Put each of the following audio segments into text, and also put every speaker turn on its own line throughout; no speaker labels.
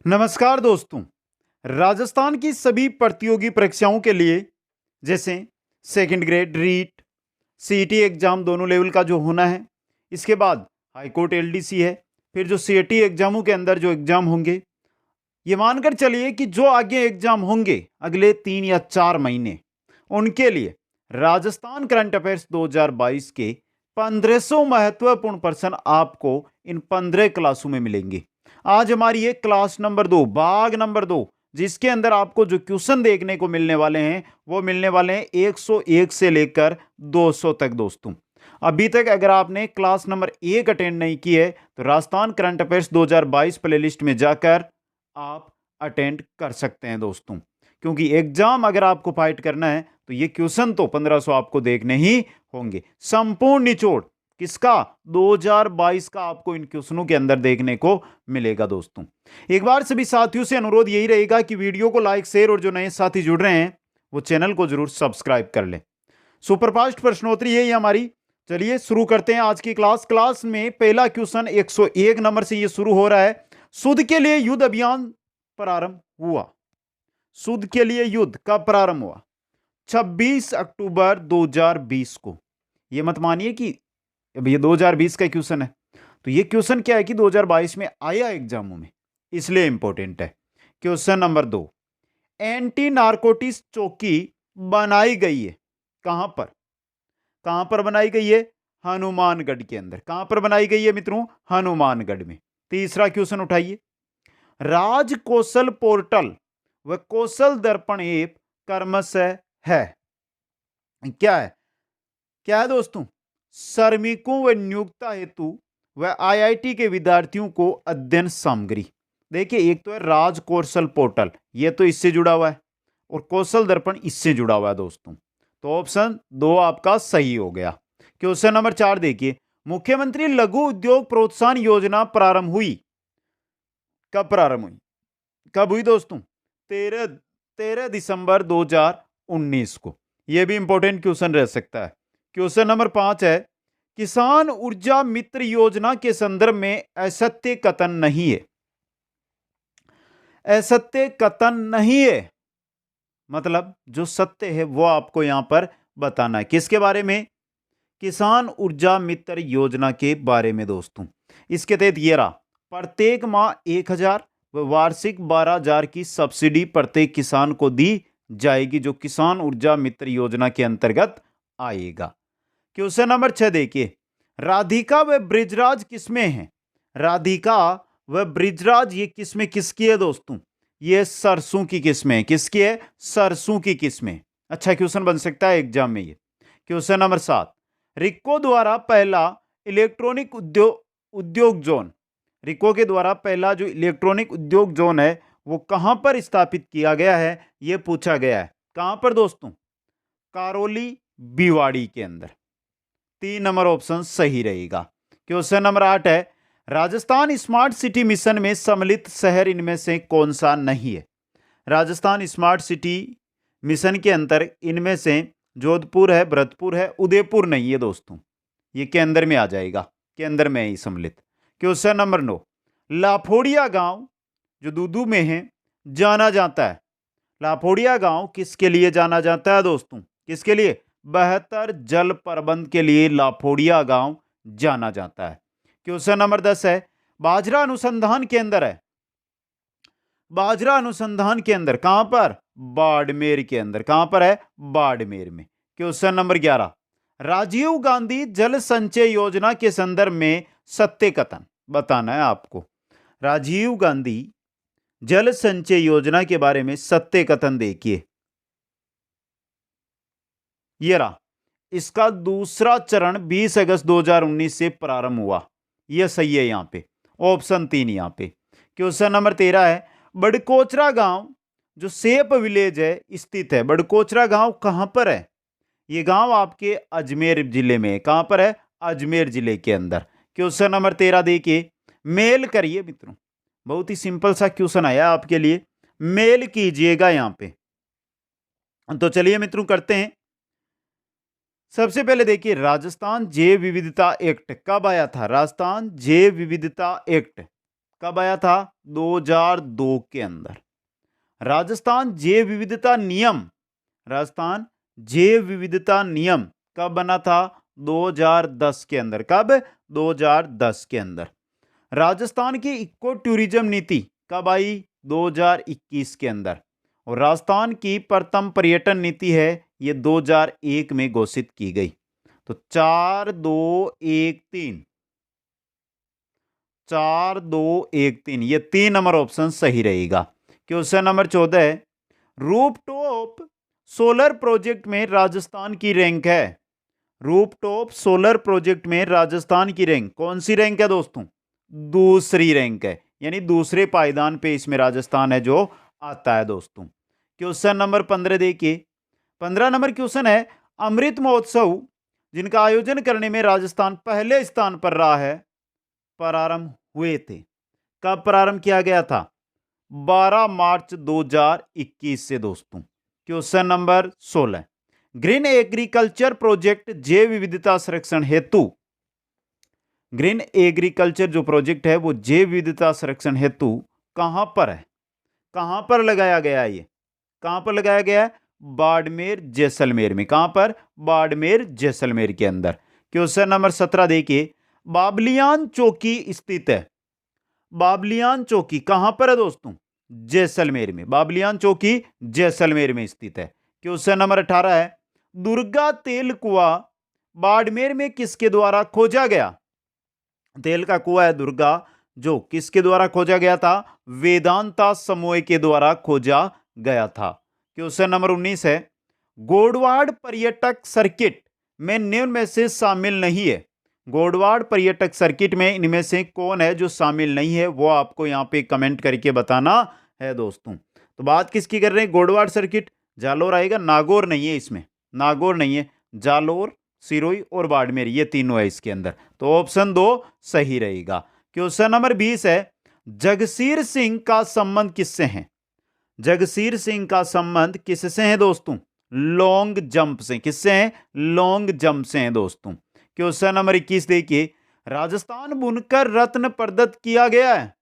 नमस्कार दोस्तों। राजस्थान की सभी प्रतियोगी परीक्षाओं के लिए जैसे second grade REET CET exam दोनों लेवल का जो होना है, इसके बाद हाईकोर्ट एलडीसी है, फिर जो सीईटी एग्जामों के अंदर जो एग्जाम होंगे, ये मानकर चलिए कि जो आगे एग्जाम होंगे अगले 3 या 4 महीने, उनके लिए राजस्थान करंट अफेयर्स 2022 के 1500 महत्वपूर्ण प्रश्न आपको इन 15 क्लासों में मिलेंगे। आज हमारी एक क्लास नंबर 2, भाग नंबर 2, जिसके अंदर आपको जो क्वेश्चन देखने को मिलने वाले हैं वो मिलने वाले हैं 101 से लेकर 200 तक। दोस्तों, अभी तक अगर आपने क्लास नंबर 1 अटेंड नहीं की है तो राजस्थान करंट अफेयर्स 2022 प्लेलिस्ट में जाकर आप अटेंड कर सकते हैं दोस्तों। क्योंकि एग्जाम अगर आपको फाइट करना है तो ये क्वेश्चन तो 1500 आपको देखने ही होंगे। संपूर्ण निचोड़ किसका? 2022 का आपको इन क्वेश्चनों के अंदर देखने को मिलेगा। दोस्तों, एक बार सभी साथियों से अनुरोध यही रहेगा कि वीडियो को लाइक, शेयर और जो नए साथी जुड़ रहे हैं वो चैनल को जरूर सब्सक्राइब कर लें। सुपरफास्ट प्रश्नोत्तरी है ये हमारी। चलिए शुरू करते हैं आज की क्लास में पहला क्वेश्चन 101 नंबर से ये शुरू हो रहा है। शुद्ध के लिए युद्ध अभियान प्रारंभ हुआ। शुद्ध के लिए युद्ध कब प्रारंभ हुआ? 26 अक्टूबर 2020 को। ये मत मानिए कि अब ये 2020 का क्वेश्चन है, तो ये क्वेश्चन क्या है कि 2022 में आया एग्जामों में, इसलिए इंपॉर्टेंट है। क्वेश्चन नंबर 2, एंटी नारकोटिक्स चौकी बनाई गई है कहां पर? कहां पर बनाई गई है? हनुमानगढ़ के अंदर। कहां पर बनाई गई है मित्रों? हनुमानगढ़ में। तीसरा क्वेश्चन उठाइए, राज कौशल पोर्टल व कौशल दर्पण ऐप कर्मशः है। क्या है? क्या है दोस्तों? श्रमिकों व नियोक्ता हेतु व आईआईटी के विद्यार्थियों को अध्ययन सामग्री। देखिए, एक तो है राज कौशल पोर्टल, ये तो इससे जुड़ा हुआ है, और कौशल दर्पण इससे जुड़ा हुआ है दोस्तों। तो ऑप्शन 2 आपका सही हो गया। क्वेश्चन नंबर 4 देखिए, मुख्यमंत्री लघु उद्योग प्रोत्साहन योजना प्रारंभ हुई। कब प्रारंभ हुई? कब हुई दोस्तों? 13 दिसंबर 2019 को। यह भी इंपॉर्टेंट क्वेश्चन रह सकता है। क्वेश्चन नंबर 5 है, किसान ऊर्जा मित्र योजना के संदर्भ में असत्य कथन नहीं है। असत्य कथन नहीं है मतलब जो सत्य है वो आपको यहां पर बताना है। किसके बारे में? किसान ऊर्जा मित्र योजना के बारे में दोस्तों। इसके तहत ये रहा, प्रत्येक माह 1000 व वार्षिक 12,000 की सब्सिडी प्रत्येक किसान को दी जाएगी, जो किसान ऊर्जा मित्र योजना के अंतर्गत आएगा। क्वेश्चन नंबर 6 देखिए, राधिका व ब्रिजराज किसमें है? राधिका व ब्रिजराज ये किसमें किसकी है दोस्तों? ये सरसों की किस्में है। किसकी है? सरसों की किस्में। अच्छा क्वेश्चन बन सकता है एग्जाम में ये। क्वेश्चन नंबर 7, रिको द्वारा पहला इलेक्ट्रॉनिक उद्योग जोन। रिको के द्वारा पहला जो इलेक्ट्रॉनिक उद्योग जोन है वो कहां पर स्थापित किया गया है? यह पूछा गया है। कहां पर दोस्तों? करौली भिवाड़ी के अंदर। 3 नंबर ऑप्शन सही रहेगा। क्वेश्चन नंबर 8 है, राजस्थान स्मार्ट सिटी मिशन में सम्मिलित शहर इनमें से कौन सा नहीं है? राजस्थान स्मार्ट सिटी मिशन के अंतर इनमें से जोधपुर है, भरतपुर है, उदयपुर नहीं है दोस्तों। ये के अंदर में आ जाएगा, के अंदर में ही सम्मिलित। क्वेश्चन नंबर 9, लाफोड़िया गांव जो दूदू में है जाना जाता है। लाफोड़िया गांव किसके लिए जाना जाता है दोस्तों? किसके लिए? बेहतर जल प्रबंध के लिए लाफोड़िया गांव जाना जाता है। क्वेश्चन नंबर 10 है, बाजरा अनुसंधान केंद्र है। बाजरा अनुसंधान केंद्र कहां पर? बाड़मेर के अंदर। कहां पर है? बाड़मेर में। क्वेश्चन नंबर 11, राजीव गांधी जल संचय योजना के संदर्भ में सत्य कथन बताना है आपको। राजीव गांधी जल संचय योजना के बारे में सत्य कथन देखिए, ये रहा, इसका दूसरा चरण 20 अगस्त 2019 से प्रारंभ हुआ। यह सही है यहां पे, ऑप्शन 3 यहां पे। क्वेश्चन नंबर 13 है, बड़कोचरा गांव जो सेप विलेज है स्थित है। बड़कोचरा गांव कहां पर है? यह गांव आपके अजमेर जिले में है। कहां पर है? अजमेर जिले के अंदर। क्वेश्चन नंबर 13 देखिए, मेल करिए मित्रों, बहुत ही सिंपल सा क्वेश्चन आया आपके लिए, मेल कीजिएगा यहां पे। तो चलिए मित्रों करते हैं। सबसे पहले देखिए, राजस्थान जैव विविधता एक्ट कब आया था? राजस्थान जैव विविधता एक्ट कब आया था? 2002 के अंदर। राजस्थान जैव विविधता नियम, राजस्थान जैव विविधता नियम कब बना था? 2010 के अंदर। कब? 2010 के अंदर। राजस्थान की इको टूरिज्म नीति कब आई? 2021 के अंदर। और राजस्थान की प्रथम पर्यटन नीति है, ये 2001 में घोषित की गई। तो 4 2 1 3, 4 2 1 3, ये 3 नंबर ऑप्शन सही रहेगा। क्वेश्चन नंबर 14 है, रूफटॉप सोलर प्रोजेक्ट में राजस्थान की रैंक है। रूफटॉप सोलर प्रोजेक्ट में राजस्थान की रैंक कौन सी रैंक है दोस्तों? दूसरी रैंक है, यानी दूसरे पायदान पे इसमें राजस्थान है जो आता है दोस्तों। क्वेश्चन नंबर 15 देखिए। 15 नंबर क्वेश्चन है, अमृत महोत्सव जिनका आयोजन करने में राजस्थान पहले स्थान पर रहा है, प्रारंभ हुए थे। कब प्रारंभ किया गया था? 12 मार्च 2021 से दोस्तों। Question number 16, green agriculture project जैव विविधता संरक्षण हेतु, ग्रीन एग्रीकल्चर जो प्रोजेक्ट है वो जैव विविधता संरक्षण हेतु कहां पर है? कहां पर लगाया गया है? ये कहां पर लगाया गया है? बाड़मेर जैसलमेर में। कहां पर? बाड़मेर जैसलमेर के अंदर। क्वेश्चन नंबर 17 देखिए, बाबलियान चौकी स्थित है। बाबलियान चौकी कहां पर है दोस्तों? जैसलमेर में। बाबलियान चौकी जैसलमेर में स्थित है। क्वेश्चन नंबर 18 है, दुर्गा तेल कुआं बाड़मेर में किसके द्वारा खोजा गया? तेल का कुआं है दुर्गा, जो किसके द्वारा खोजा गया था? वेदांता समूह के द्वारा खोजा गया था। क्वेश्चन नंबर 19 है, गोडवाड़ पर्यटक सर्किट में निम्न में से शामिल नहीं है। गोडवाड़ पर्यटक सर्किट में इनमें से कौन है जो शामिल नहीं है, वो आपको यहां पे कमेंट करके बताना है दोस्तों। तो बात किसकी कर रहे हैं? गोडवाड़ सर्किट। जालोर आएगा, नागौर नहीं है इसमें, नागौर नहीं है, जालोर, सिरोही और बाड़मेर, ये तीनों है इसके अंदर। तो ऑप्शन 2 सही रहेगा। क्वेश्चन नंबर 20 है, जगसीर सिंह का संबंध किससे है? जगसीर सिंह का संबंध किससे है दोस्तों? लॉन्ग जंप से। किससे है? लॉन्ग जंप से है दोस्तों। क्वेश्चन नंबर 21 देखिए, राजस्थान बुनकर रत्न प्रदत्त किया गया है।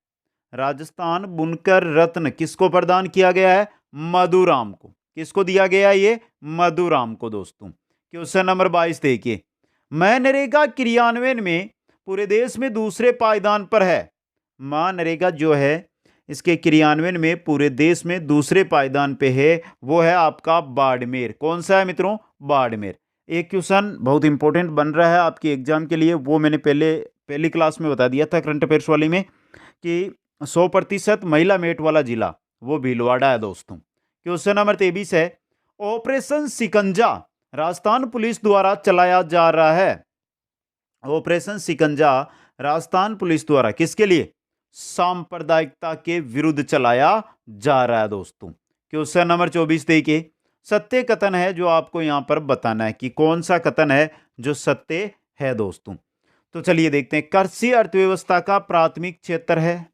राजस्थान बुनकर रत्न किसको प्रदान किया गया है? मधुराम को। किसको दिया गया है? ये मधुराम को दोस्तों। क्वेश्चन नंबर 22 देखिए, मनरेगा क्रियान्वयन में पूरे देश में दूसरे पायदान पर है। मनरेगा जो है इसके क्रियान्वयन में पूरे देश में दूसरे पायदान पे है, वो है आपका बाड़मेर। कौन सा है मित्रों? बाड़मेर। एक क्वेश्चन बहुत इंपॉर्टेंट बन रहा है आपके एग्जाम के लिए, वो मैंने पहली क्लास में बता दिया था करंट अफेयर्स वाली में, कि 100% महिला मेट वाला जिला वो भीलवाड़ा है दोस्तों। क्वेश्चन नंबर 23 है, ऑपरेशन सिकंजा राजस्थान पुलिस द्वारा चलाया जा रहा है। ऑपरेशन सिकंजा राजस्थान पुलिस द्वारा किसके लिए? सांप्रदायिकता के विरुद्ध चलाया जा रहा है दोस्तों। क्वेश्चन नंबर 24 देखिए, सत्य कथन है जो आपको यहां पर बताना है कि कौन सा कथन है जो सत्य है दोस्तों। तो चलिए देखते हैं। कृषि अर्थव्यवस्था का प्राथमिक क्षेत्र है।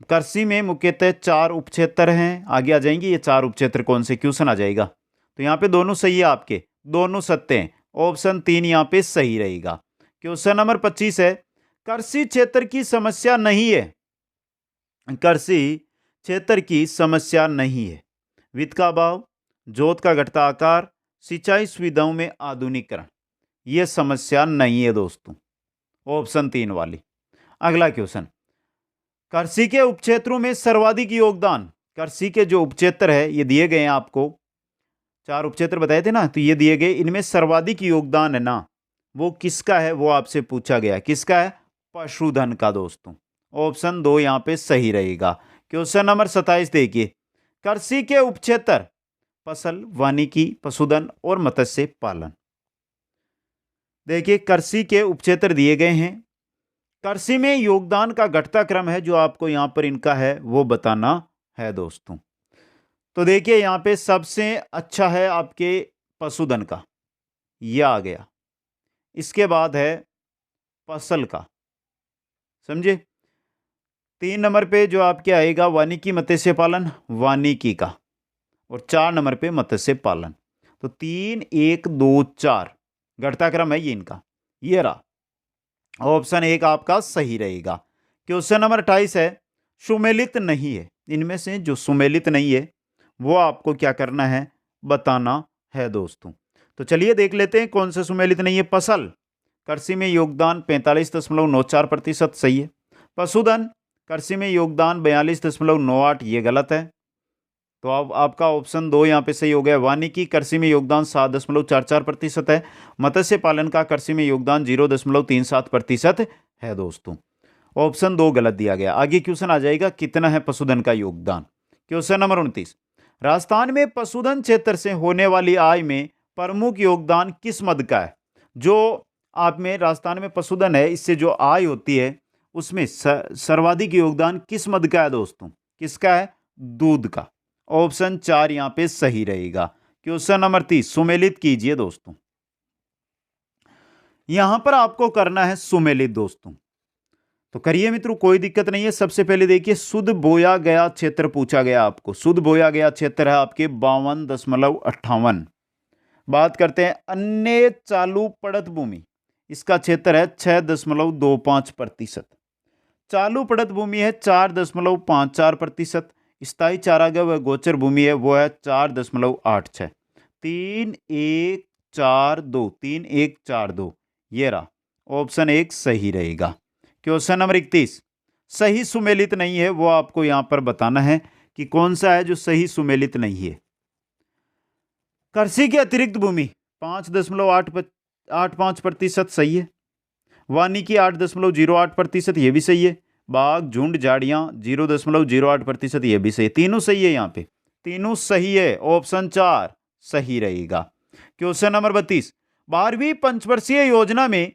कृषि में मुख्यतः 4 उपक्षेत्र हैं। आगे आ जाएंगे ये 4 उपक्षेत्र कौन से, क्वेश्चन आ जाएगा। तो यहाँ पे दोनों सही है आपके, दोनों सत्य हैं। ऑप्शन 3 यहाँ पे सही रहेगा। क्वेश्चन नंबर 25 है, कृषि क्षेत्र की समस्या नहीं है। कृषि क्षेत्र की समस्या नहीं है। वित्त का अभाव, जोत का घटता आकार, सिंचाई सुविधाओं में आधुनिकीकरण, यह समस्या नहीं है दोस्तों। ऑप्शन 3 वाली। अगला क्वेश्चन, कृषि के उपक्षेत्रों में सर्वाधिक योगदान, कृषि के जो उपक्षेत्र है ये दिए गए हैं आपको, 4 उपक्षेत्र बताए थे ना, तो ये दिए गए, इनमें सर्वाधिक योगदान है ना, वो किसका है, वो आपसे पूछा गया। किसका है? पशुधन का दोस्तों। ऑप्शन 2 यहां पे सही रहेगा। क्वेश्चन नंबर 27 देखिए, कृषि के उपक्षेत्र फसल, वानिकी, पशुधन और मत्स्य पालन। देखिए कृषि के उपक्षेत्र दिए गए हैं। कृषि में योगदान का घटता क्रम है जो आपको यहां पर इनका है वो बताना है दोस्तों। तो देखिए यहां पे सबसे अच्छा है आपके पशुधन का, यह आ गया। इसके बाद है फसल का, समझे। 3 नंबर पे जो आपके आएगा वानिकी मत्स्य पालन, वानिकी का। और 4 नंबर पे मत्स्य पालन। तो 3 1 2 4 घटता क्रम है ये इनका, ये रहा। ऑप्शन 1 आपका सही रहेगा। क्वेश्चन नंबर 28 है, सुमेलित नहीं है। इनमें से जो सुमेलित नहीं है वो आपको क्या करना है, बताना है दोस्तों। तो चलिए देख लेते हैं कौन से सुमेलित नहीं है। फसल, कृषि में योगदान 45.94% सही है। पशुधन, कृषि में योगदान 42.98, ये गलत है। तो अब आपका ऑप्शन 2 यहाँ पे सही हो गया। वानिकी, कृषि में योगदान 7.44% है। मत्स्य पालन का कृषि में योगदान 0.37% है दोस्तों। ऑप्शन 2 गलत दिया गया। आगे क्वेश्चन आ जाएगा, कितना है पशुधन का योगदान। क्वेश्चन नंबर 29, राजस्थान में पशुधन क्षेत्र से होने वाली आय में प्रमुख योगदान किस मद का है। जो आप में राजस्थान में पशुधन है, इससे जो आय होती है उसमें सर्वाधिक योगदान किस मद का है दोस्तों, किसका है, दूध का। ऑप्शन 4 यहां पे सही रहेगा। क्वेश्चन नंबर 30, सुमेलित कीजिए दोस्तों। यहां पर आपको करना है सुमेलित दोस्तों, तो करिए मित्रों, कोई दिक्कत नहीं है। सबसे पहले देखिए, शुद्ध बोया गया क्षेत्र पूछा गया आपको। शुद्ध बोया गया क्षेत्र है आपके 52.58। बात करते हैं अन्य चालू पड़त भूमि, इसका क्षेत्र है 6.25%। चालू पड़त भूमि है 4.54%। स्थायी चारागाह व गोचर भूमि है वो है 4.86। 3-1-4-2, 3-1-4-2, ये रहा। ऑप्शन 1 सही रहेगा। क्वेश्चन नंबर 31, सही सुमेलित नहीं है, वो आपको यहां पर बताना है कि कौन सा है जो सही सुमेलित नहीं है। कृषि की अतिरिक्त भूमि 5.85% सही है। वानिकी 8.08%, ये भी सही है। बाग, झुंड, झाड़ियां 0.08%, ये भी सही है। तीनों सही है, यहां पे तीनों सही है। ऑप्शन 4 सही रहेगा। क्वेश्चन नंबर 32, 12वीं पंचवर्षीय योजना में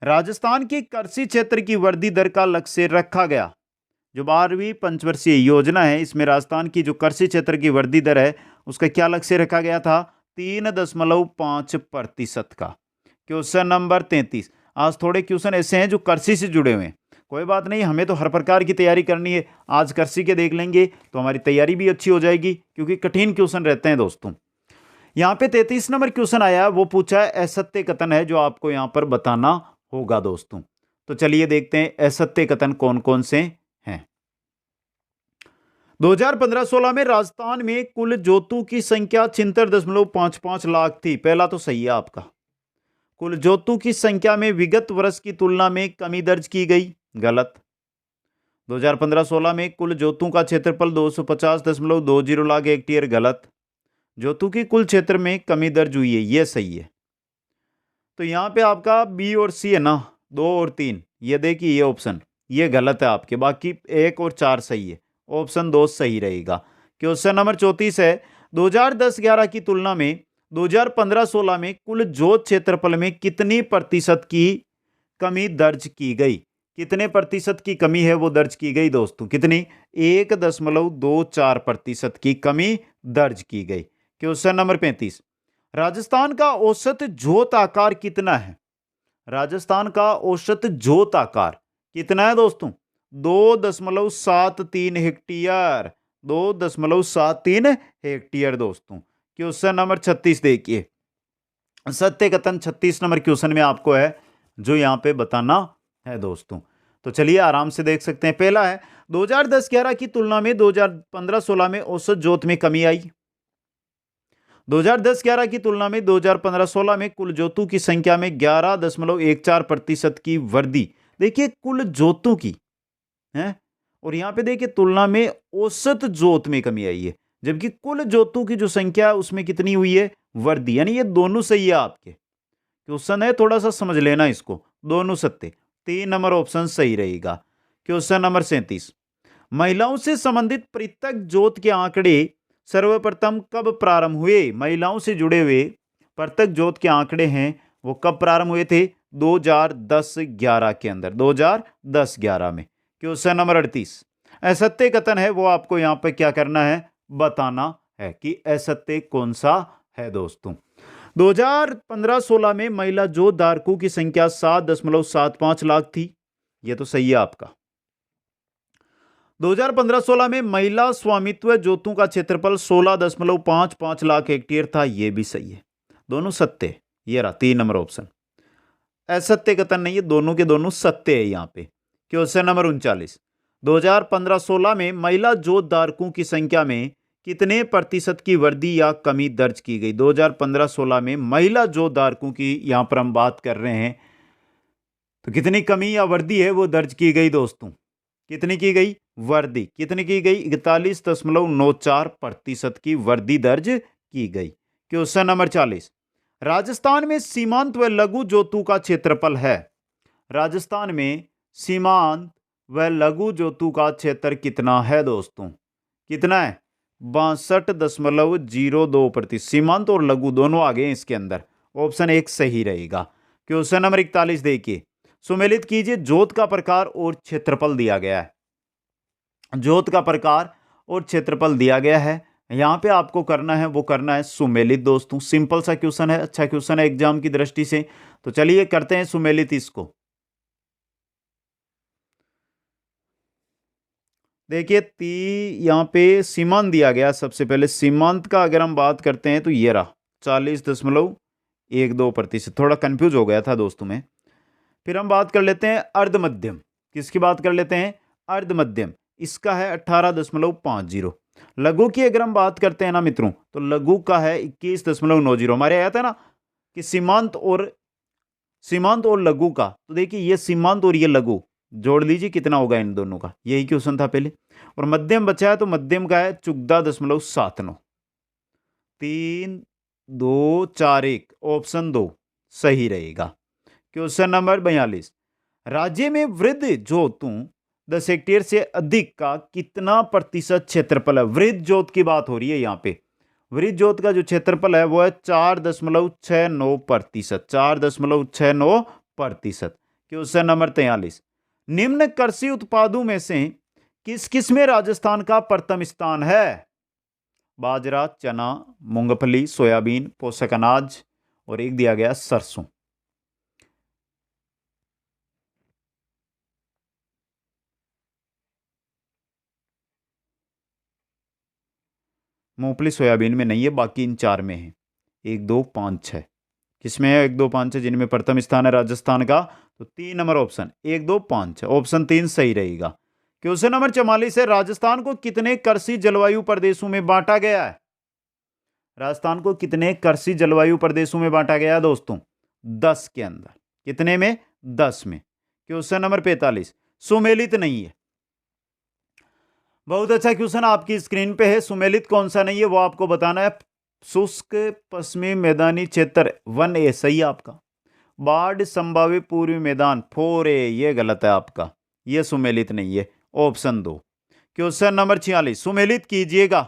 राजस्थान की कृषि क्षेत्र की वृद्धि दर का लक्ष्य रखा गया। जो 12वीं पंचवर्षीय योजना है, इसमें राजस्थान की जो कृषि क्षेत्र की वृद्धि दर है उसका क्या लक्ष्य रखा गया था, 3.5% का। क्वेश्चन नंबर 33, आज थोड़े क्वेश्चन ऐसे हैं जो कृषि से जुड़े हुए हैं। कोई बात नहीं, हमें तो हर प्रकार की तैयारी करनी है। आज कृषि के देख लेंगे तो हमारी तैयारी भी अच्छी हो जाएगी, क्योंकि कठिन क्वेश्चन रहते हैं दोस्तों। यहाँ पे 33 नंबर क्वेश्चन आया, वो पूछा है असत्य कथन है जो आपको यहाँ पर बताना होगा दोस्तों। तो चलिए देखते हैं असत्य कथन कौन कौन से हैं। 2015-16 में राजस्थान में कुल जोतू की संख्या 76.55 लाख थी। पहला तो सही है आपका। कुल जोतू की संख्या में विगत वर्ष की तुलना में कमी दर्ज की गई, गलत। 2015-16 में कुल जोतू का क्षेत्रफल 250.20 लाख हेक्टेयर, गलत। जोतू की कुल क्षेत्र में कमी दर्ज हुई है, यह सही है। तो यहां पे आपका बी और सी है ना, 2 और 3, ये देखिए ये ऑप्शन, ये गलत है आपके। बाकी 1 और 4 सही है। ऑप्शन 2 सही रहेगा। क्वेश्चन नंबर 34 है, 2010-11 की तुलना में 2015-16 में कुल जोत क्षेत्रफल में कितनी प्रतिशत की कमी दर्ज की गई। कितने प्रतिशत की कमी है वो दर्ज की गई दोस्तों, कितनी, 1.24% की कमी दर्ज की गई। क्वेश्चन नंबर 35, राजस्थान का औसत जोत आकार कितना है। राजस्थान का औसत जोत आकार कितना है दोस्तों, 2.73 हेक्टेयर, 2.73 हेक्टेयर दोस्तों। क्वेश्चन नंबर 36 देखिए, सत्य कथन 36 नंबर क्वेश्चन में आपको है जो यहां पे बताना है दोस्तों। तो चलिए आराम से देख सकते हैं। पहला है, 2010-11 की तुलना में 2015-16 में औसत जोत में कमी आई। 2010-11 की तुलना में 2015-16 में कुल जोतों की संख्या में 11.14% की वृद्धि। देखिए कुल जोतों की है, और यहां पे देखिए तुलना में औसत जोत में कमी आई है, जबकि कुल जोतों की जो संख्या है उसमें कितनी हुई है, वृद्धि। यानी ये दोनों सही है आपके। क्वेश्चन है, थोड़ा सा समझ लेना इसको, दोनों सत्य। 3 नंबर ऑप्शन सही रहेगा। क्वेश्चन नंबर 37, महिलाओं से संबंधित पृथक जोत के आंकड़े सर्वप्रथम कब प्रारंभ हुए। महिलाओं से जुड़े हुए पृथक जोत के आंकड़े हैं वो कब प्रारंभ हुए थे, 2010-11 के अंदर, 2010-11 में। क्वेश्चन नंबर 38, असत्य कथन है वो आपको यहां पर क्या करना है, बताना है कि असत्य कौन सा है दोस्तों। 2015-16 में महिला जोत धारकों की संख्या 7.75 लाख थी, यह तो सही है आपका। 2015-16 में महिला स्वामित्व जोतों का क्षेत्रफल 16.55 लाख हेक्टेयर था, यह भी सही है। दोनों सत्य, ये रहा 3 नंबर ऑप्शन। असत्य कथन नहीं है, दोनों के दोनों सत्य है यहां पे। क्वेश्चन नंबर 39, 2015-16 में महिला जोत धारकों की संख्या में कितने प्रतिशत की वृद्धि या कमी दर्ज की गई? 2015-16 में महिला जोत धारकों की यहां पर हम बात कर रहे हैं, तो कितनी कमी या वृद्धि है वो दर्ज की गई दोस्तों? कितनी की गई? वृद्धि कितनी की गई? 41.94% की वृद्धि दर्ज की गई। क्वेश्चन नंबर 40, राजस्थान में सीमांत व लघु जोतों का क्षेत्रफल है। राजस्थान में सीमांत व लघु जोतों का क्षेत्र कितना है दोस्तों? कितना है? 62.02%। सीमांत और लघु दोनों आ गए इसके अंदर, ऑप्शन 1 सही रहेगा। क्वेश्चन नंबर 41 देखिए, सुमेलित कीजिए। जोत का प्रकार और क्षेत्रफल दिया गया है। जोत का प्रकार और क्षेत्रफल दिया गया है, यहां पे आपको करना है वो करना है सुमेलित दोस्तों। सिंपल सा क्वेश्चन है, अच्छा क्वेश्चन है एग्जाम की दृष्टि से। तो चलिए करते हैं सुमेलित इसको। देखिए यहां पे सीमांत दिया गया। सबसे पहले सीमांत का अगर हम बात करते हैं तो ये रहा 40.12%। थोड़ा कंफ्यूज हो गया था दोस्तों में। फिर हम बात कर लेते हैं अर्धमध्यम। किसकी बात कर लेते हैं? अर्धमध्यम, इसका है 18.50। लघु की अगर हम बात करते हैं ना मित्रों, तो लघु का है 21.90। हमारे आया था ना कि सीमांत और लघु का, तो देखिए ये सीमांत और ये लघु जोड़ लीजिए कितना होगा इन दोनों का, यही क्वेश्चन था पहले। और मध्यम बचा है, तो मध्यम का है 14.79। 3 2 4 1, ऑप्शन 2 सही रहेगा। क्वेश्चन नंबर 42, राज्य में वृद्ध जोतों 10 हेक्टेयर से अधिक का कितना प्रतिशत क्षेत्रफल है? वृद्ध जोत की बात हो रही है यहाँ पे। वृद्ध जोत का जो क्षेत्रफल है वो है 4.69%। 4.69%। क्वेश्चन नंबर 43, निम्न कृषि उत्पादों में से किस किस में राजस्थान का प्रथम स्थान है? बाजरा, चना, मूंगफली, सोयाबीन, पोषक अनाज और एक दिया गया सरसों। मूंगफली सोयाबीन में नहीं है, बाकी इन 4 में है। 1 2 5 6 किसमें है? 1 2 5 6 जिनमें प्रथम स्थान है राजस्थान का, तो 3 नंबर ऑप्शन 1 2 5 6, ऑप्शन 3 सही रहेगा। क्वेश्चन नंबर 44 है, राजस्थान को कितने कृषि जलवायु प्रदेशों में बांटा गया है? राजस्थान को कितने कृषि जलवायु प्रदेशों में बांटा गया है दोस्तों? 10 के अंदर। कितने में? 10 में। क्वेश्चन नंबर 45, सुमेलित नहीं है। बहुत अच्छा क्वेश्चन आपकी स्क्रीन पे है। सुमेलित कौन सा नहीं है वो आपको बताना है। शुष्क पश्चिमी मैदानी क्षेत्र 1A सही है आपका। बाढ़ संभावित पूर्वी मैदान 4A ये गलत है आपका, ये सुमेलित नहीं है, ऑप्शन 2। क्वेश्चन नंबर 46, सुमेलित कीजिएगा।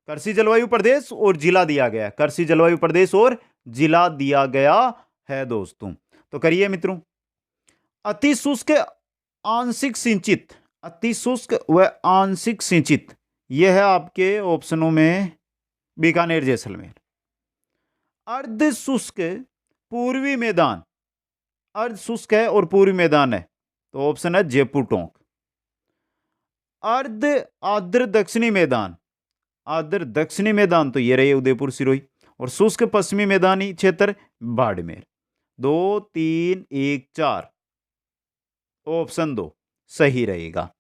कृषि जलवायु प्रदेश और जिला दिया गया, कृषि जलवायु प्रदेश और जिला दिया गया है दोस्तों। तो करिए मित्रों। अति शुष्क आंशिक सिंचित, अति शुष्क व आंशिक सिंचित, यह है आपके ऑप्शनों में बीकानेर जैसलमेर। अर्ध शुष्क पूर्वी मैदान, अर्ध शुष्क है और पूर्वी मैदान है, तो ऑप्शन है जयपुर टोंक। अर्ध आर्द्र दक्षिणी मैदान, आर्द्र दक्षिणी मैदान तो ये रहे उदयपुर सिरोही। और शुष्क पश्चिमी मैदानी क्षेत्र बाड़मेर। 2 3 1 4, ऑप्शन 2 सही रहेगा।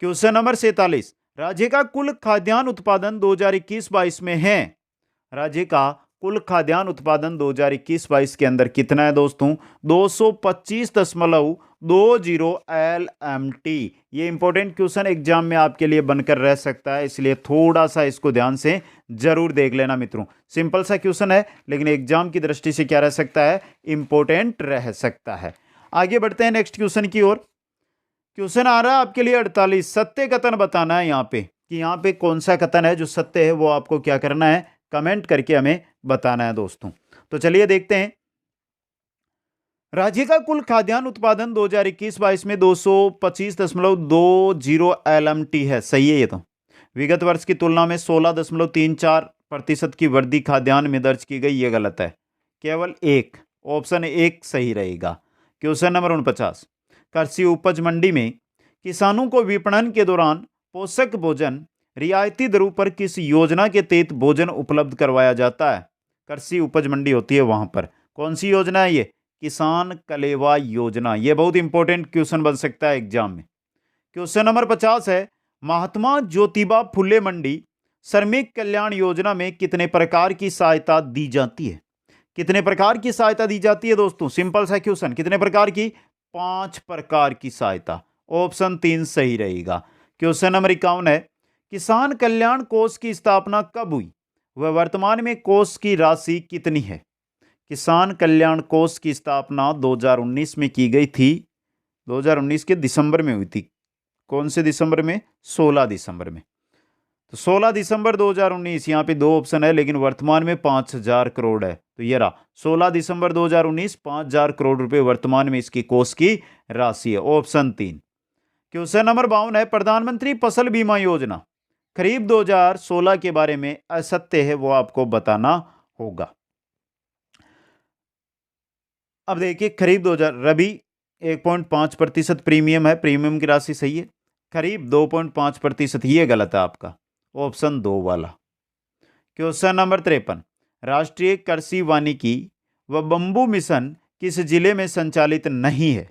क्वेश्चन नंबर 47, राज्य का कुल खाद्यान्न उत्पादन 2021-22 में है। राज्य का कुल खाद्यान्न उत्पादन 2021-22 के अंदर कितना है दोस्तों? 225.20 LMT। ये इंपॉर्टेंट क्वेश्चन एग्जाम में आपके लिए बनकर रह सकता है, इसलिए थोड़ा सा इसको ध्यान से जरूर देख लेना मित्रों। सिंपल सा क्वेश्चन है, लेकिन एग्जाम की दृष्टि से क्या रह सकता है? इंपॉर्टेंट रह सकता है। आगे बढ़ते हैं नेक्स्ट क्वेश्चन की ओर। क्वेश्चन आ रहा है आपके लिए 48, सत्य कथन बताना है यहाँ पे, कि यहाँ पे कौन सा कथन है जो सत्य है, वो आपको क्या करना है? कमेंट करके हमें बताना है दोस्तों। तो चलिए देखते हैं। राज्य का कुल खाद्यान्न उत्पादन 2021-22 में 225.20 LMT है, सही है ये तो। विगत वर्ष की तुलना में 16.34% की वृद्धि खाद्यान्न में दर्ज की गई, ये गलत है। केवल एक, ऑप्शन 1 सही रहेगा। क्वेश्चन नंबर 49, कृषि उपज मंडी में किसानों को विपणन के दौरान पोषक भोजन रियायती दरों पर किस योजना के तहत भोजन उपलब्ध करवाया जाता है? कृषि उपज मंडी होती है वहां पर, कौन सी योजना है ये? किसान कलेवा योजना। यह बहुत इंपॉर्टेंट क्वेश्चन बन सकता है एग्जाम में। क्वेश्चन नंबर 50 है, महात्मा ज्योतिबा फुले मंडी श्रमिक कल्याण योजना में कितने प्रकार की सहायता दी जाती है? कितने प्रकार की सहायता दी जाती है दोस्तों? सिंपल सा क्वेश्चन, कितने प्रकार की? 5 प्रकार की सहायता। ऑप्शन 3 सही रहेगा। क्वेश्चन नंबर 51 है, किसान कल्याण कोष की स्थापना कब हुई वह वर्तमान में कोष की राशि कितनी है? किसान कल्याण कोष की स्थापना 2019 में की गई थी। 2019 के दिसंबर में हुई थी। कौन से दिसंबर में? 16 दिसंबर में। तो 16 दिसंबर 2019, यहाँ पे 2 ऑप्शन है, लेकिन वर्तमान में 5,000 करोड़ है। तो ये रहा 16 दिसंबर 2019, 5,000 करोड़ रुपए वर्तमान में इसकी कोष की राशि है। ऑप्शन 3। क्वेश्चन नंबर 52 है, प्रधानमंत्री फसल बीमा योजना खरीफ 2016 के बारे में असत्य है, वो आपको बताना होगा। अब देखिए, खरीफ 2000 रबी 1.5% प्रीमियम है, प्रीमियम की राशि सही है। खरीफ 2.5%, ये गलत है आपका, ऑप्शन 2 वाला। क्वेश्चन नंबर 53, राष्ट्रीय कृषि वानिकी व बंबू मिशन किस जिले में संचालित नहीं है?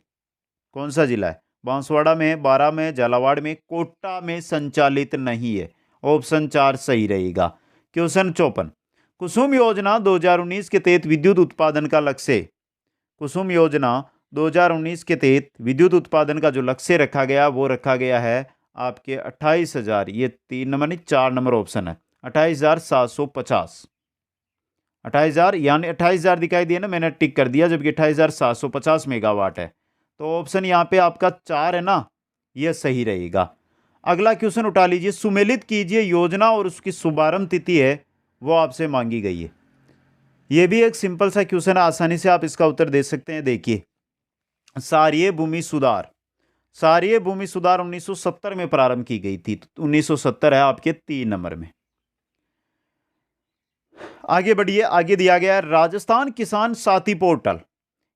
कौन सा जिला है? बांसवाड़ा में, बारां में, झालावाड़ में, कोटा में संचालित नहीं है। ऑप्शन 4 सही रहेगा। क्वेश्चन 54, कुसुम योजना 2019 के तहत विद्युत उत्पादन का लक्ष्य, कुसुम योजना 2019 के तहत विद्युत उत्पादन का जो लक्ष्य रखा गया वो रखा गया है आपके 28,000, ये 3 नंबर नहीं 4 नंबर ऑप्शन है, 28,750। 28,000 यानी 28,000 दिखाई दिया ना, मैंने टिक कर दिया, जबकि 28,750 मेगावाट है। तो ऑप्शन यहाँ पे आपका 4 है ना, यह सही रहेगा। अगला क्वेश्चन उठा लीजिए, सुमेलित कीजिए योजना और उसकी शुभारंभ तिथि है वो आपसे मांगी गई है। यह भी एक सिंपल सा क्वेश्चन है, आसानी से आप इसका उत्तर दे सकते हैं। देखिए, सारीय भूमि सुधार, सारीय भूमि सुधार 1970 में प्रारंभ की गई थी। 1970 है आपके 3 नंबर में। आगे बढ़िए, आगे दिया गया है राजस्थान किसान साथी पोर्टल।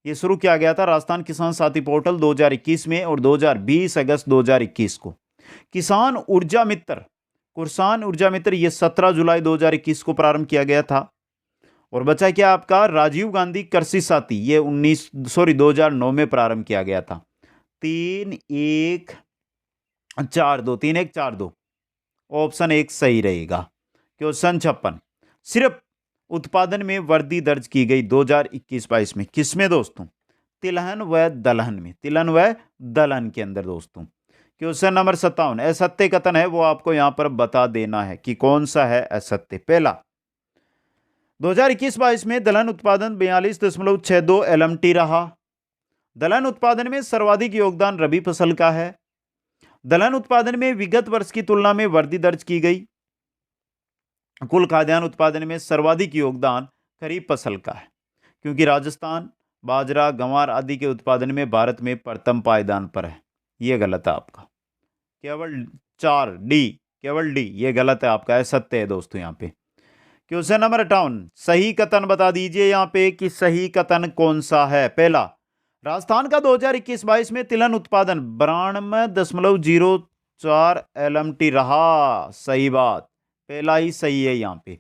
ये शुरू किया गया था राजस्थान किसान साथी पोर्टल 2021 में, और 2020 अगस्त 2021 को किसान ऊर्जा मित्र, किसान ऊर्जा मित्र ये 17 जुलाई 2021 को प्रारंभ किया गया था। और बचा क्या आपका राजीव गांधी कृषि साथी, ये 2009 में प्रारंभ किया गया था। 3-1-4-2 ऑप्शन 1 सही रहेगा। क्वेश्चन 56, सिर्फ उत्पादन में वृद्धि दर्ज की गई 2021-22 में, किसमें दोस्तों? तिलहन व दलहन में, तिलहन व दलहन के अंदर दोस्तों। क्वेश्चन नंबर 57, असत्य कथन है वो आपको यहां पर बता देना है कि कौन सा है असत्य। पहला, 2021-22 में दलहन उत्पादन 42.62 LMT रहा। दलहन उत्पादन में सर्वाधिक योगदान रबी फसल का है। दलहन उत्पादन में विगत वर्ष की तुलना में वृद्धि दर्ज की गई। कुल खाद्यान्न उत्पादन में सर्वाधिक योगदान खरीफ फसल का है, क्योंकि राजस्थान बाजरा, गंवार आदि के उत्पादन में भारत में प्रथम पायदान पर है। यह गलत है आपका, केवल 4 डी, केवल डी, ये गलत है आपका, असत्य है दोस्तों यहाँ पे। क्वेश्चन नंबर 58, सही कथन बता दीजिए यहाँ पे कि सही कथन कौन सा है। पहला, राजस्थान का 2021-22 में तिलहन उत्पादन 92.04 LMT रहा। सही बात, पहला ही सही है यहाँ पे।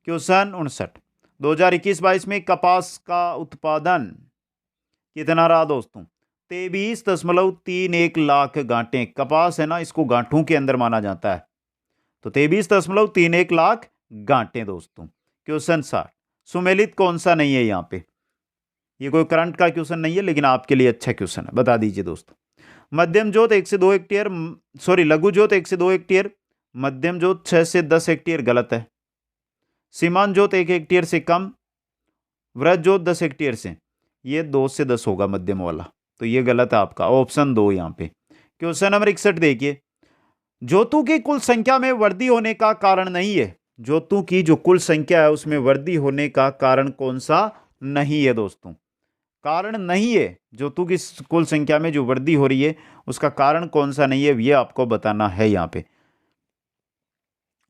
क्वेश्चन 59, 2021-22 में कपास का उत्पादन कितना रहा दोस्तों? 23.31 लाख गांठें। कपास है ना, इसको गांठों के अंदर माना जाता है, तो 23.31 लाख गांठें दोस्तों। क्वेश्चन 60, सुमेलित कौन सा नहीं है यहाँ पे? ये कोई करंट का क्वेश्चन नहीं है, लेकिन आपके लिए अच्छा क्वेश्चन है, बता दीजिए दोस्तों। मध्यम जोत 1 से 2 हेक्टेयर, सॉरी लघु जोत 1 से 2 हेक्टेयर, मध्यम जोत 6 से 10 हेक्टेयर गलत है। सीमांत जोत 1 हेक्टेयर से कम, वृहद जोत 10 हेक्टेयर से, ये 2 से 10 होगा मध्यम वाला, तो ये गलत है आपका, ऑप्शन 2 यहाँ पे। क्वेश्चन नंबर 61 देखिए, जोतों की कुल संख्या में वृद्धि होने का कारण नहीं है। जोतों की जो कुल संख्या है उसमें वृद्धि होने का कारण कौन सा नहीं है दोस्तों? कारण नहीं है, जोतों की कुल संख्या में जो वृद्धि हो रही है उसका कारण कौन सा नहीं है, ये आपको बताना है यहाँ पे।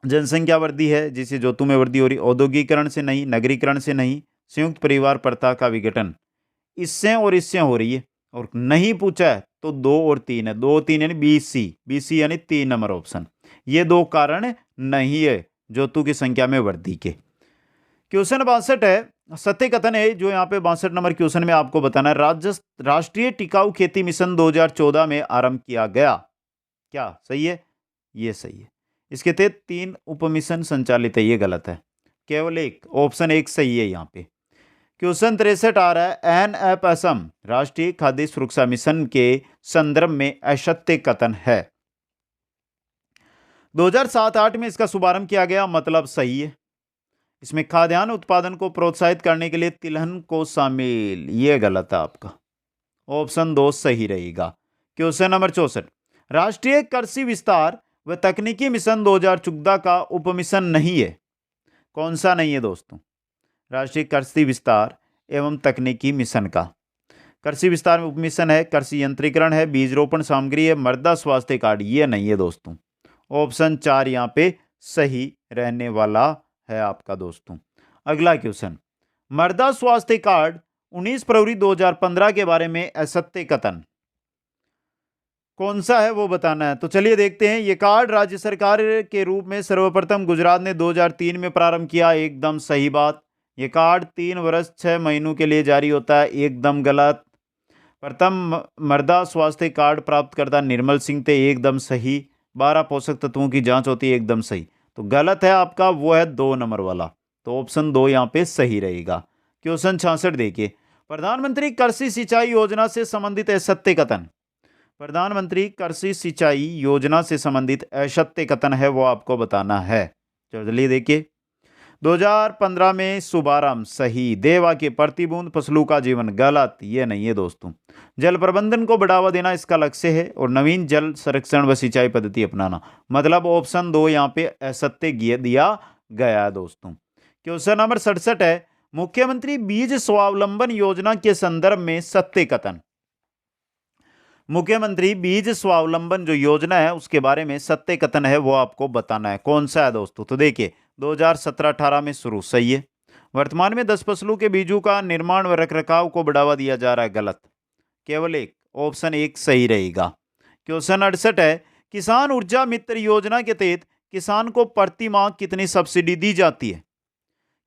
जनसंख्या वृद्धि है जिससे जोतों में वृद्धि हो रही, औद्योगिकरण से नहीं, नगरीकरण से नहीं, संयुक्त परिवार प्रथा का विघटन, इससे और इससे हो रही है। और नहीं पूछा है तो 2 और 3 है, 2 3 यानी BC यानी 3 नंबर ऑप्शन। ये 2 कारण नहीं है जोतों की संख्या में वृद्धि के। क्वेश्चन 62 है, सत्य कथन है जो यहाँ पे 62 नंबर क्वेश्चन में आपको बताना है। राष्ट्रीय टिकाऊ खेती मिशन 2014 में आरंभ किया गया। क्या सही है? ये सही है। इसके तहत 3 उपमिशन संचालित है, ये गलत है, केवल एक, ऑप्शन 1 सही है यहाँ पे। क्वेश्चन 63 आ रहा है, NFSM राष्ट्रीय खाद्य सुरक्षा मिशन के संदर्भ में असत्य कथन है। 2007-8 में इसका शुभारंभ किया गया, मतलब सही है। इसमें खाद्यान्न उत्पादन को प्रोत्साहित करने के लिए तिलहन को शामिल, ये गलत है आपका, ऑप्शन 2 सही रहेगा। क्वेश्चन नंबर 64, राष्ट्रीय कृषि विस्तार व तकनीकी मिशन 2014 का उपमिशन नहीं है। कौन सा नहीं है दोस्तों? राष्ट्रीय कृषि विस्तार एवं तकनीकी मिशन का कृषि विस्तार में उपमिशन है, कृषि यंत्रीकरण है, बीज रोपण सामग्री है, मृदा स्वास्थ्य कार्ड, ये नहीं है दोस्तों। ऑप्शन 4 यहाँ पे सही रहने वाला है आपका दोस्तों। अगला क्वेश्चन, मृदा स्वास्थ्य कार्ड 19 फरवरी 2015 के बारे में असत्य कथन कौन सा है वो बताना है। तो चलिए देखते हैं। ये कार्ड राज्य सरकार के रूप में सर्वप्रथम गुजरात ने 2003 में प्रारंभ किया, एकदम सही बात। ये कार्ड 3 वर्ष 6 महीनों के लिए जारी होता है, एकदम गलत। प्रथम मृदा स्वास्थ्य कार्ड प्राप्तकर्ता निर्मल सिंह थे, एकदम सही। 12 पोषक तत्वों की जांच होती है, एकदम सही। तो गलत है आपका, वो है 2 नंबर वाला, तो ऑप्शन 2 यहाँ पे सही रहेगा। क्वेश्चन 66 देखिए, प्रधानमंत्री कृषि सिंचाई योजना से संबंधित असत्य कथन। प्रधानमंत्री कृषि सिंचाई योजना से संबंधित असत्य कथन है, वो आपको बताना है। चलिए देखिए, 2015 में शुभारंभ, सही। देवा के प्रति बूंद फसलों का जीवन, गलत, ये नहीं है दोस्तों। जल प्रबंधन को बढ़ावा देना इसका लक्ष्य है, और नवीन जल संरक्षण व सिंचाई पद्धति अपनाना, मतलब ऑप्शन 2 यहाँ पे असत्य दिया गया है दोस्तों। क्वेश्चन नंबर 67 है, मुख्यमंत्री बीज स्वावलंबन योजना के संदर्भ में सत्य कथन। मुख्यमंत्री बीज स्वावलंबन जो योजना है उसके बारे में सत्य कथन है, वो आपको बताना है। कौन सा है दोस्तों? तो देखिए, 2017-18 में शुरू, सही है। वर्तमान में 10 फसलों के बीजों का निर्माण व रखरखाव को बढ़ावा दिया जा रहा है, गलत, केवल एक, ऑप्शन 1 सही रहेगा। क्वेश्चन 68 है, किसान ऊर्जा मित्र योजना के तहत किसान को प्रति माह कितनी सब्सिडी दी जाती है?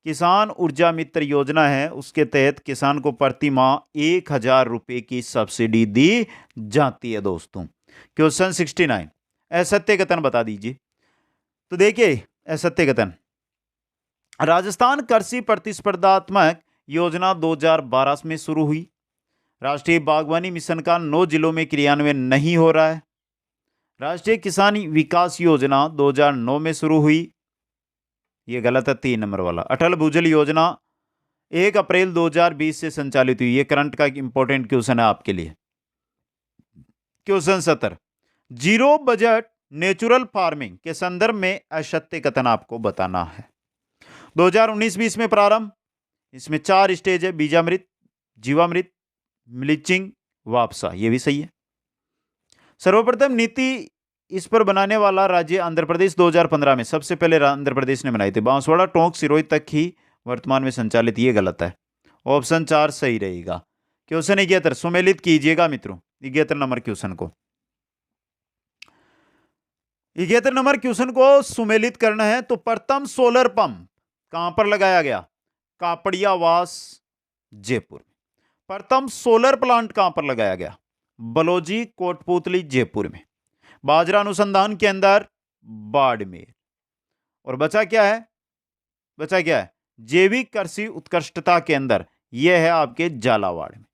किसान ऊर्जा मित्र योजना है, उसके तहत किसान को प्रति माह 1000 रुपये की सब्सिडी दी जाती है दोस्तों। क्वेश्चन 69, असत्य कथन बता दीजिए। तो देखिए, असत्य कथन, राजस्थान कृषि प्रतिस्पर्धात्मक योजना 2012 में शुरू हुई। राष्ट्रीय बागवानी मिशन का 9 जिलों में क्रियान्वयन नहीं हो रहा है। राष्ट्रीय किसान विकास योजना 2009 में शुरू हुई, ये गलत है, 3 नंबर वाला। अटल भूजल योजना 1 अप्रैल 2020 से संचालित हुई, ये करंट का इंपॉर्टेंट क्वेश्चन है आपके लिए। Question 70, zero budget natural farming के संदर्भ में असत्य कथन आपको बताना है। 2019-20 में प्रारंभ, इसमें 4 स्टेज है, बीजामृत, जीवामृत, मिलिचिंग, वापसा, ये भी सही है। सर्वप्रथम नीति इस पर बनाने वाला राज्य आंध्र प्रदेश, 2015 में सबसे पहले आंध्र प्रदेश ने बनाई थी। बांसवाड़ा, टोंक, सिरोही तक ही वर्तमान में संचालित, ये गलत है, ऑप्शन 4 सही रहेगा। क्वेश्चन 71, सुमेलित कीजिएगा मित्रों 71 नंबर क्वेश्चन को। 71 नंबर क्वेश्चन को सुमेलित करना है। तो प्रथम सोलर पंप कहां पर लगाया गया? कापड़ियावास, जयपुर। प्रथम सोलर प्लांट कहां पर लगाया गया? बलौजी, कोटपुतली, जयपुर में। बाजरा अनुसंधान के अंदर, बाड़मेर। और बचा क्या है? बचा क्या है? जैविक कृषि उत्कृष्टता के अंदर, यह है आपके झालावाड़ में।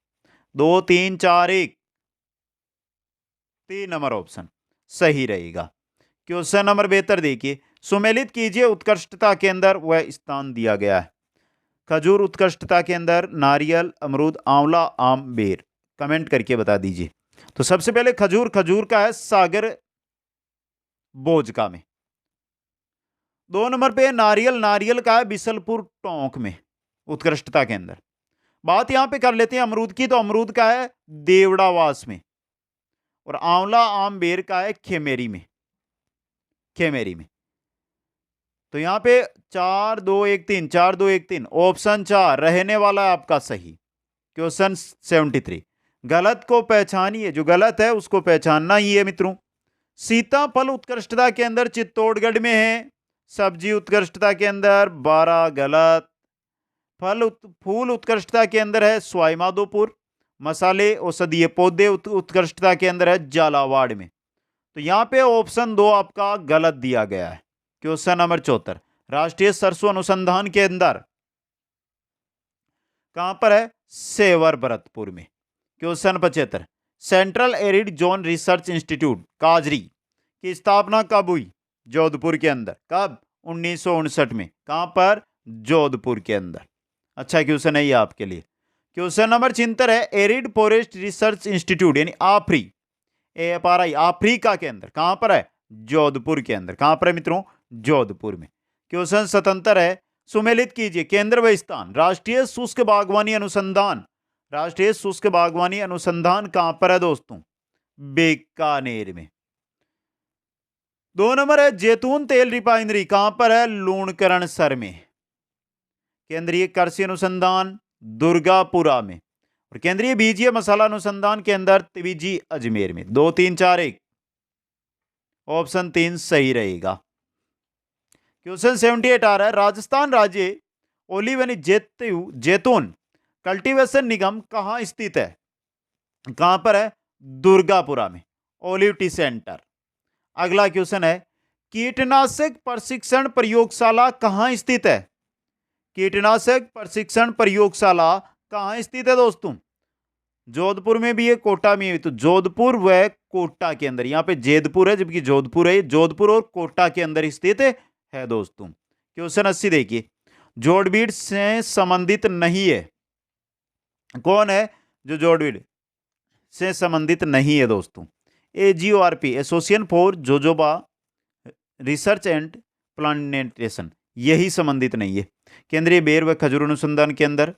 2, 3, 4, 1, 3 नंबर ऑप्शन सही रहेगा। क्वेश्चन नंबर 72 देखिए, सुमेलित कीजिए उत्कृष्टता के अंदर वह स्थान दिया गया है। खजूर उत्कृष्टता के अंदर, नारियल, अमरूद, आंवला, आम, बेर। कमेंट करके बता दीजिए। तो सबसे पहले खजूर, खजूर का है सागर बोजका में। 2 नंबर पे नारियल, नारियल का है बिसलपुर टोंक में उत्कृष्टता के अंदर। बात यहां पे कर लेते हैं अमरूद की, तो अमरूद का है देवड़ावास में। और आंवला, आम, बेर का है खेमेरी में, खेमेरी में। तो यहां पे 4, 2, 1, 3, 4, 2, 1, 3, ऑप्शन 4 रहने वाला है आपका सही। क्वेश्चन 73, गलत को पहचानिए, जो गलत है उसको पहचानना ही है मित्रों। सीताफल उत्कृष्टता के अंदर चित्तौड़गढ़ में है। सब्जी उत्कृष्टता के अंदर 12, गलत। फूल उत्कृष्टता के अंदर है सवाई माधोपुर। मसाले औषधीय पौधे उत्कृष्टता के अंदर है झालावाड़ में। तो यहां पे ऑप्शन 2 आपका गलत दिया गया है। क्वेश्चन नंबर 74, राष्ट्रीय सरसों अनुसंधान के अंदर कहां पर है? सेवर भरतपुर में। Question 75, central arid zone research institute काजरी की स्थापना कब हुई? जोधपुर के अंदर। कब? 1959 में। कहां पर? जोधपुर के अंदर। अच्छा क्वेश्चन है ये आपके लिए। क्वेश्चन नंबर 76 है एरिड फॉरेस्ट रिसर्च इंस्टीट्यूट यानी AFRI, AFRI अफ्रीका के अंदर कहां पर है? जोधपुर के अंदर। कहां पर है मित्रों? जोधपुर में। क्वेश्चन 77 है सुमेलित कीजिए केंद्र व स्थान राष्ट्रीय शुष्क बागवानी अनुसंधान। राष्ट्रीय शुष्क बागवानी अनुसंधान कहां पर है दोस्तों? बीकानेर में। 2 नंबर है जैतून तेल रिफाइनरी कहां पर है? लूणकरणसर में। केंद्रीय कृषि अनुसंधान दुर्गापुरा में। और केंद्रीय बीजीय मसाला अनुसंधान के अंदर त्रिजी अजमेर में। 2 3 4 1 ऑप्शन 3 सही रहेगा। क्वेश्चन 78 आ रहा है राजस्थान राज्य ओलिव यानी जैतून कल्टीवेशन निगम कहां स्थित है? कहां पर है? दुर्गापुरा में, ओलिव टी सेंटर। अगला क्वेश्चन है कीटनाशक प्रशिक्षण प्रयोगशाला कहां स्थित है? कीटनाशक प्रशिक्षण प्रयोगशाला कहां स्थित है दोस्तों? जोधपुर में भी है, कोटा में भी। तो जोधपुर व कोटा के अंदर, यहां पे जेदपुर है जबकि जोधपुर है। जोधपुर और कोटा के अंदर स्थित है दोस्तों। क्वेश्चन 80 देखिए जोड़बीड़ से संबंधित नहीं है। कौन है जो जोड़बीड़ से संबंधित नहीं है दोस्तों? AGORP association for jojoba research and plantation, यही संबंधित नहीं है। केंद्रीय बेर व खजूर अनुसंधान के अंदर,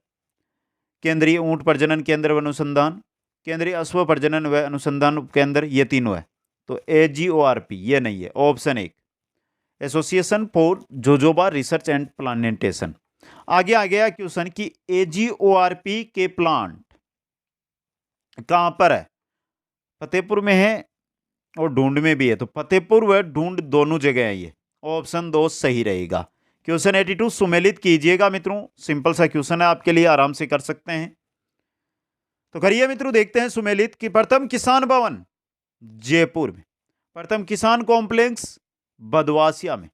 केंद्रीय ऊंट प्रजनन केंद्र व अनुसंधान, केंद्रीय अश्व प्रजनन व अनुसंधान केंद्र, ये तीनों है। तो AGORP ये नहीं है। Option 1 association for jojoba research and plantation. आगे आ गया क्वेश्चन कि AGORP के प्लांट कहां पर है? फतेहपुर में है और ढूंढ में भी है। तो फतेहपुर व ढूंढ दोनों जगह है ये। ऑप्शन 2 सही रहेगा। क्वेश्चन 82 सुमेलित कीजिएगा मित्रों। सिंपल सा क्वेश्चन है आपके लिए, आराम से कर सकते हैं। तो करिए मित्रों, देखते हैं सुमेलित की प्रथम किसान भवन जयपुर में, प्रथम किसान कॉम्प्लेक्स भदवासिया में,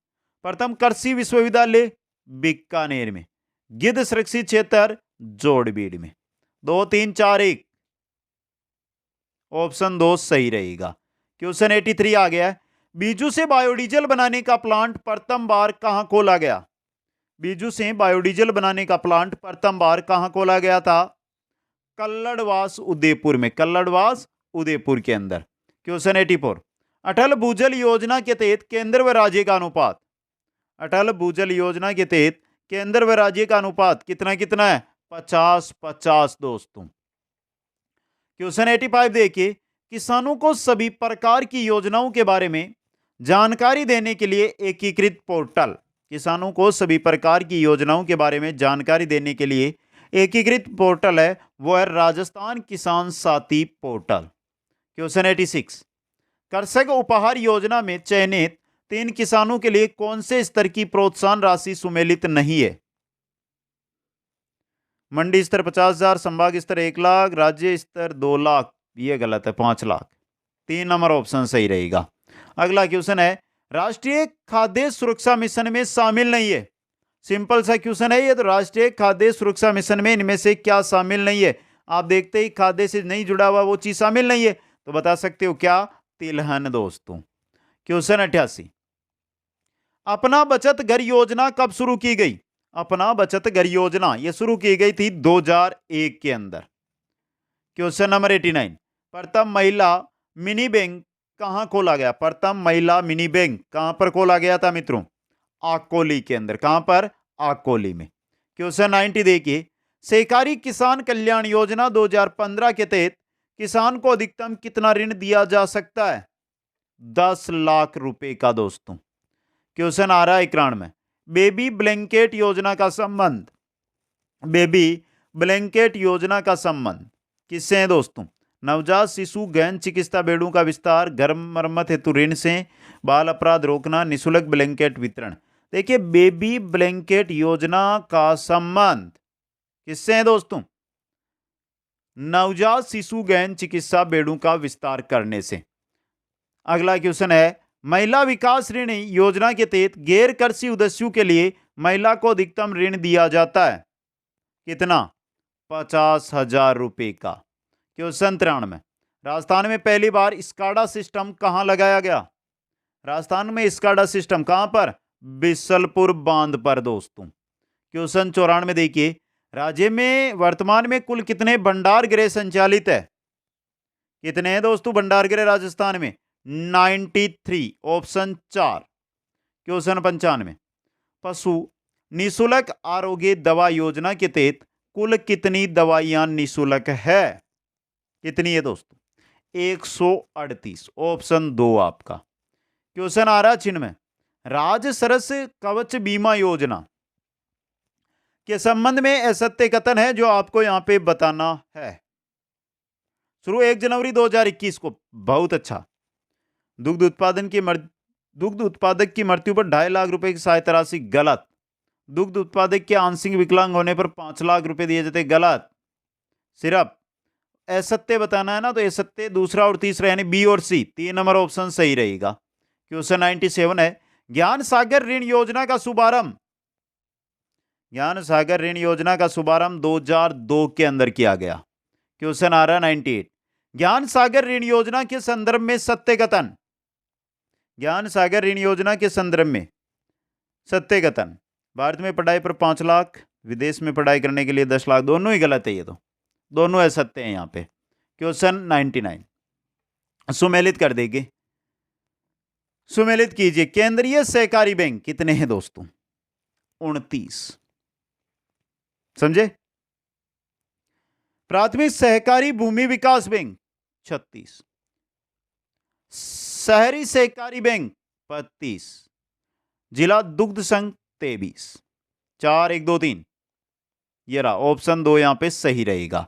प्रथम कृषि विश्वविद्यालय बीकानेर में, गिद्ध सुरक्षित क्षेत्र जोड़बीड़ में। 2 3 4 1 ऑप्शन 2 सही रहेगा। क्वेश्चन 83 आ गया है बीजू से बायोडीजल बनाने का प्लांट प्रथम बार कहां खोला गया? बीजू से बायोडीजल बनाने का प्लांट प्रथम बार कहां खोला गया था? कल्लड़वास उदयपुर में, कल्लड़वास उदयपुर के अंदर। क्वेश्चन 84 अटल भूजल योजना के तहत केंद्र व राज्य का अनुपात, अटल भूजल योजना के तहत केंद्र व राज्य का अनुपात कितना कितना है? 50-50 दोस्तों। क्वेश्चन 85 देखिए किसानों को सभी प्रकार की योजनाओं के बारे में जानकारी देने के लिए एकीकृत पोर्टल, किसानों को सभी प्रकार की योजनाओं के बारे में जानकारी देने के लिए एकीकृत पोर्टल है, वो है राजस्थान किसान साथी पोर्टल। क्वेश्चन 86 कृषक उपहार योजना में चयनित 3 किसानों के लिए कौन से स्तर की प्रोत्साहन राशि सुमेलित नहीं है? मंडी स्तर 50,000, संभाग स्तर 1 लाख, राज्य स्तर 2 लाख। ये गलत है, 5 लाख। 3 नंबर ऑप्शन सही रहेगा। अगला क्वेश्चन है राष्ट्रीय खाद्य सुरक्षा मिशन में शामिल नहीं है। सिंपल सा क्वेश्चन है ये। तो राष्ट्रीय खाद्य सुरक्षा मिशन में इनमें से क्या शामिल नहीं है? आप देखते ही खाद्य से नहीं जुड़ा हुआ वो चीज शामिल नहीं है, तो बता सकते हो क्या? तिलहन दोस्तों। क्वेश्चन 88 अपना बचत घर योजना कब शुरू की गई? अपना बचत घर योजना ये शुरू की गई थी 2001 के अंदर। क्वेश्चन नंबर 89 प्रथम महिला मिनी बैंक कहां खोला गया? प्रथम महिला मिनी बैंक कहां पर खोला गया था मित्रों? आकोली के अंदर। कहां पर? आकोली में। क्वेश्चन 90 देखिए सहकारी किसान कल्याण योजना 2015 के तहत किसान को अधिकतम कितना ऋण दिया जा सकता है? 10 लाख रुपए का दोस्तों। क्वेश्चन आ रहा है 91 बेबी ब्लैंकेट योजना का संबंध, बेबी ब्लैंकेट योजना का संबंध किससे है दोस्तों? नवजात शिशु गहन चिकित्सा बेडों का विस्तार, घर मरम्मत हेतु ऋण से, बाल अपराध रोकना, निःशुल्क ब्लैंकेट वितरण। देखिए बेबी ब्लैंकेट योजना का संबंध किससे हैं दोस्तों? नवजात शिशु गहन चिकित्सा बेडों का विस्तार करने से। अगला क्वेश्चन है, महिला विकास ऋण योजना के तहत गैर कृषि उद्देश्यों के लिए महिला को अधिकतम ऋण दिया जाता है। कितना? 50,000 रुपए का। क्वेश्चन 93, राजस्थान में पहली बार स्काडा सिस्टम कहां लगाया गया? राजस्थान में स्काडा सिस्टम कहां पर? बिसलपुर बांध पर दोस्तों। क्वेश्चन 94 देखिए, राज्य में वर्तमान में कुल कितने भंडार गृह संचालित है? कितने हैं दोस्तों भंडार गृह राजस्थान में? 93, ऑप्शन 4। क्वेश्चन 95, पशु निःशुल्क आरोग्य दवा योजना के तहत कुल कितनी दवाइयां निःशुल्क है? कितनी है दोस्तों? 138, ऑप्शन 2 आपका। क्वेश्चन आ रहा 96, राज्य सरस कवच बीमा योजना के संबंध में असत्य कथन है जो आपको यहां पे बताना है। शुरू 1 जनवरी 2021 को। बहुत अच्छा। दुग्ध उत्पादक की मृत्यु पर 2.5 लाख रुपए की सहायता राशि, गलत। दुग्ध उत्पादक के आंशिक विकलांग होने पर 5 लाख रुपए दिए जाते, गलत। सिर्फ असत्य बताना है ना, तो असत्य दूसरा और तीसरा यानी बी और सी, 3 नंबर ऑप्शन सही रहेगा। क्वेश्चन 97 है, ज्ञान सागर ऋण योजना का शुभारंभ 2002 के अंदर किया गया। क्वेश्चन आ रहा 98, ज्ञान सागर ऋण योजना के संदर्भ में सत्य कथन। ज्ञान सागर ऋण योजना के संदर्भ में सत्य कथन, भारत में पढ़ाई पर 5 लाख, विदेश में पढ़ाई करने के लिए 10 लाख, दोनों ही गलत है। ये तो दोनों असत्य हैं यहां पे। क्वेश्चन 99 सुमेलित कर देंगे, सुमेलित कीजिए। केंद्रीय सहकारी बैंक कितने हैं दोस्तों? 29। समझे? प्राथमिक सहकारी भूमि विकास बैंक 36, शहरी सहकारी बैंक 35, जिला दुग्ध संघ 23। 4, 1, 2, 3 ये रहा ऑप्शन 2 यहां पे सही रहेगा।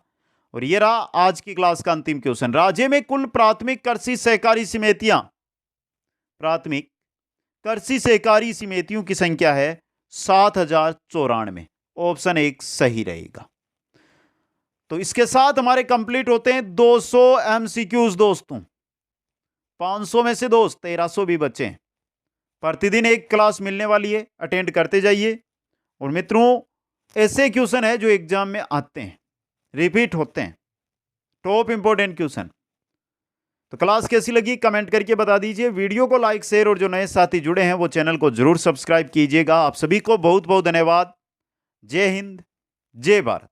और ये रहा आज की क्लास का अंतिम क्वेश्चन। राज्य में कुल प्राथमिक कृषि सहकारी समितियां, प्राथमिक कृषि सहकारी समितियों की संख्या है 7094। ऑप्शन 1 सही रहेगा। तो इसके साथ हमारे कंप्लीट होते हैं 200 एमसीक्यूज दोस्तों। 500 में से दोस्त 1300 भी बचे हैं। प्रतिदिन एक क्लास मिलने वाली है, अटेंड करते जाइए। और मित्रों, ऐसे क्वेश्चन है जो एग्जाम में आते हैं, रिपीट होते हैं, टॉप इंपॉर्टेंट क्वेश्चन। तो क्लास कैसी लगी कमेंट करके बता दीजिए। वीडियो को लाइक, शेयर और जो नए साथी जुड़े हैं वो चैनल को जरूर सब्सक्राइब कीजिएगा। आप सभी को बहुत बहुत धन्यवाद। जय हिंद, जय भारत।